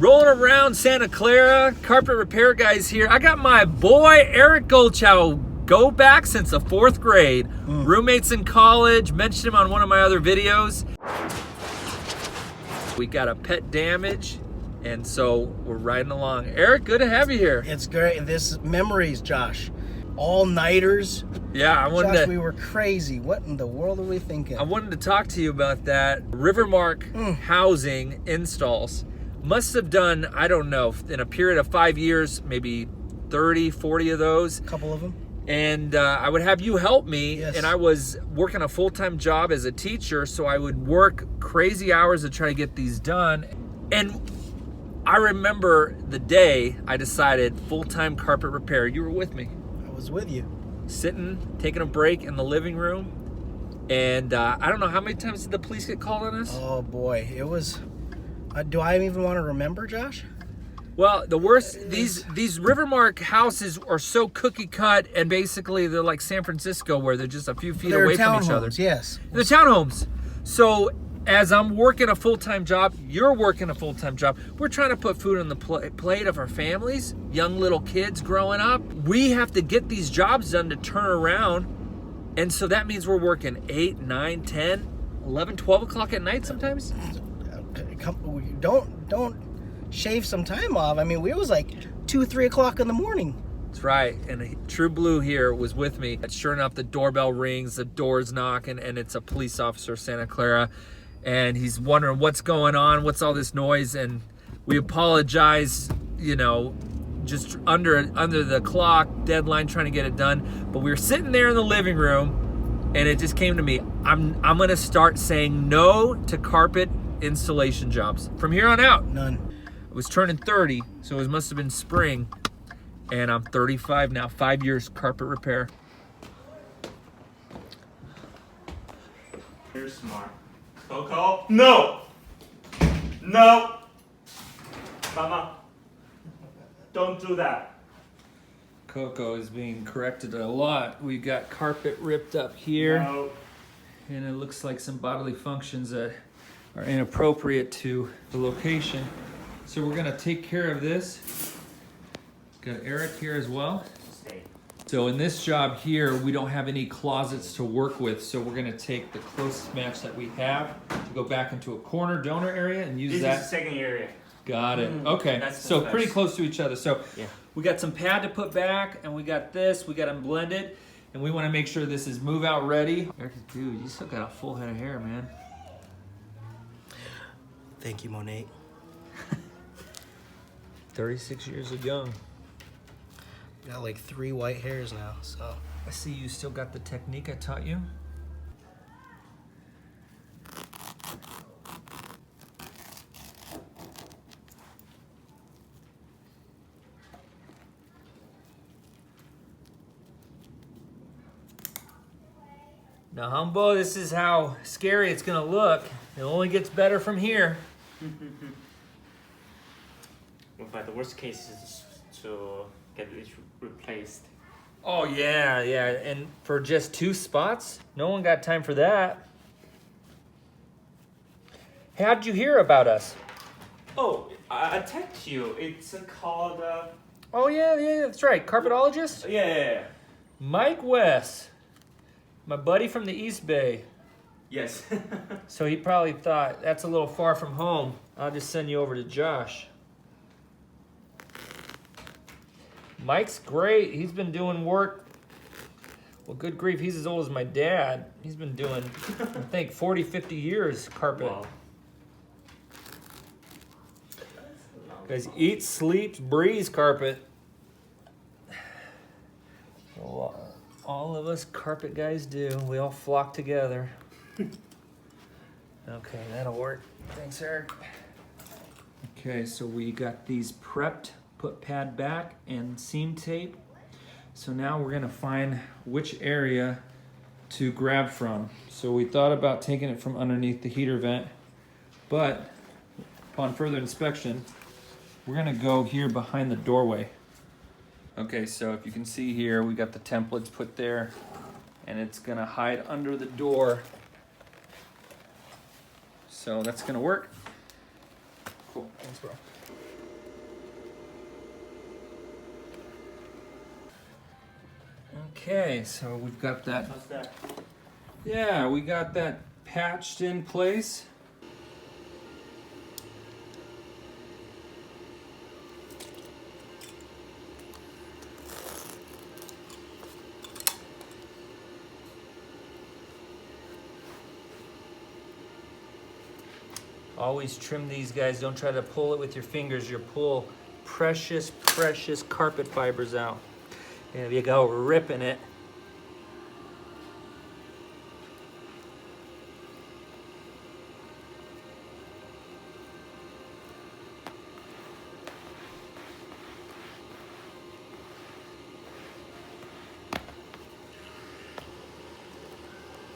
Rolling around Santa Clara, carpet repair guys here. I got my boy Eric Golchow, go back since the 4th grade. Roommates in college, mentioned him on one of my other videos. We got a pet damage, and so we're riding along. Eric, good to have you here. It's great. This memories, Josh. All-nighters. Yeah, Josh, we were crazy. What in the world are we thinking? I wanted to talk to you about that. Rivermark housing installs. Must have done, I don't know, in a period of 5 years, maybe 30, 40 of those. A couple of them. And I would have you help me. Yes. And I was working a full-time job as a teacher, so I would work crazy hours to try to get these done. And I remember the day I decided full-time carpet repair. You were with me. I was with you. Sitting, taking a break in the living room. And I don't know, how many times did the police get called on us? Oh boy, it was. Do I even want to remember, Josh? Well, the worst, these Rivermark houses are so cookie cut, and basically they're like San Francisco, where they're just a few feet away from each other. Yes. They're townhomes. So as I'm working a full-time job, you're working a full-time job. We're trying to put food on the plate of our families, young little kids growing up. We have to get these jobs done to turn around. And so that means we're working 8, 9, 10, 11, 12 o'clock at night sometimes. Don't shave some time off. I mean, it was like 2, 3 o'clock in the morning. That's right. And True Blue here was with me. Sure enough, the doorbell rings, the door's knocking, and it's a police officer, Santa Clara. And he's wondering what's going on, what's all this noise. And we apologize, you know, just under the clock, deadline, trying to get it done. But we were sitting there in the living room, and it just came to me. I'm gonna start saying no to carpet installation jobs from here on out. None. I was turning 30, so it must have been spring, and I'm 35 now. 5 years carpet repair. You're smart. Coco? No! No! Mama, don't do that. Coco is being corrected a lot. We got carpet ripped up here, No. and it looks like some bodily functions that are inappropriate to the location. So we're gonna take care of this. Got Eric here as well. Stay. So in this job here, we don't have any closets to work with, so we're gonna take the closest match that we have to go back into a corner donor area and use This that. is the second area. Got it. Okay, That's the so best. pretty close to each other. So Yeah. we got some pad to put back, and we got this. We got them blended, and we want to make sure this is move out ready. Eric, dude, you still got a full head of hair, man. Thank you, Monet. 36 years of young. Got like 3 white hairs now, so. I see you still got the technique I taught you. Now, Humbo, this is how scary it's gonna look. It only gets better from here. But the worst case is to get it replaced. Oh yeah, yeah, and for just 2 spots? No one got time for that. How did you hear about us? Oh, I text you. It's called. Oh yeah, that's right. Carpetologist? Yeah. Mike West. My buddy from the East Bay. Yes. So he probably thought, that's a little far from home. I'll just send you over to Josh. Mike's great. He's been doing work. Well, good grief, he's as old as my dad. He's been doing, I think, 40, 50 years carpet. Wow. Guys, eat, sleep, breathe carpet. All of us carpet guys do. We all flock together. Okay, that'll work. Thanks, Eric. Okay, so we got these prepped, put pad back and seam tape. So now we're gonna find which area to grab from. So we thought about taking it from underneath the heater vent, but upon further inspection, we're gonna go here behind the doorway. Okay, so if you can see here, we got the templates put there, and it's gonna hide under the door. So that's gonna work. Cool, thanks, bro. Okay, so we've got that. How's that? Yeah, we got that patched in place. Always trim these guys. Don't try to pull it with your fingers. You'll pull precious, precious carpet fibers out. And if you go ripping it,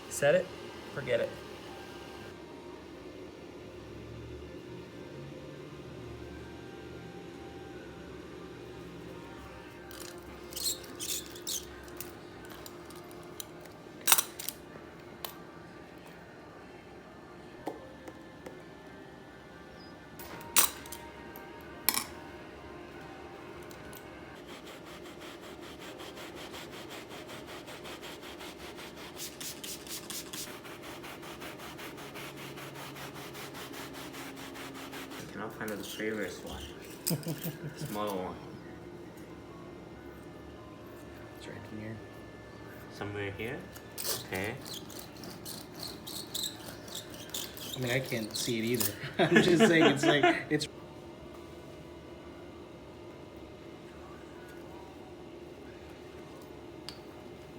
set it, forget it. I cannot find the favorite one. Smaller one. It's right in here. Somewhere here. Okay. I mean, I can't see it either. I'm just saying, it's like, it's.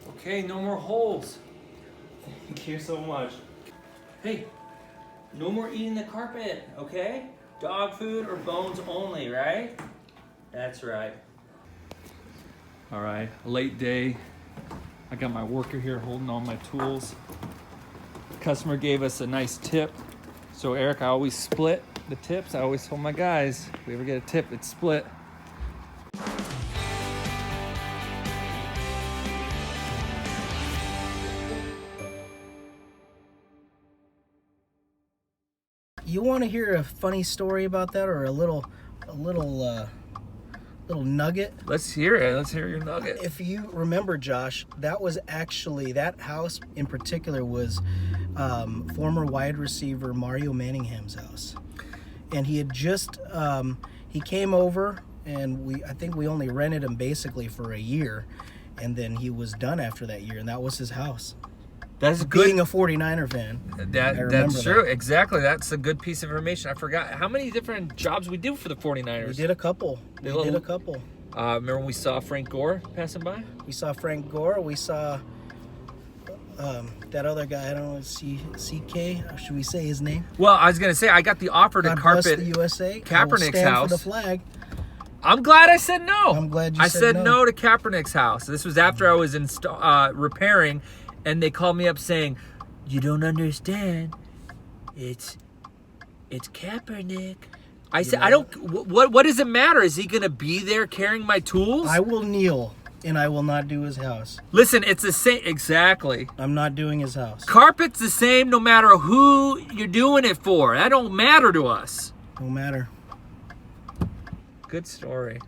Okay, no more holes. Thank you so much. Hey, no more eating the carpet, okay? Dog food or bones only, right? That's right. All right, late day. I got my worker here holding all my tools. Customer gave us a nice tip. So Eric, I always split the tips. I always told my guys, if we ever get a tip, it's split. You want to hear a funny story about that, or a little nugget? Let's hear it. Let's hear your nugget. If you remember, Josh, that was actually, that house in particular was former wide receiver Mario Manningham's house, and he had just he came over, and I think we only rented him basically for a year, and then he was done after that year, and that was his house. That's good. Being a 49er fan, That's true. Exactly. That's a good piece of information. I forgot how many different jobs we do for the 49ers. we did a couple. Remember when we saw Frank Gore passing by? We saw Frank Gore. We saw that other guy. I don't know, CK. Should we say his name? Well, I was gonna say I got the offer to God bless carpet the USA. Kaepernick's I will stand house. for the flag. I'm glad I said no. I'm glad you I said said no. no to Kaepernick's house. This was after I was repairing, and they called me up saying, "You don't understand. It's Kaepernick." I said, "I don't. What does it matter? Is he gonna be there carrying my tools?" I will kneel, and I will not do his house. Listen, it's the same. Exactly. I'm not doing his house. Carpet's the same no matter who you're doing it for. That don't matter to us. No matter. Good story.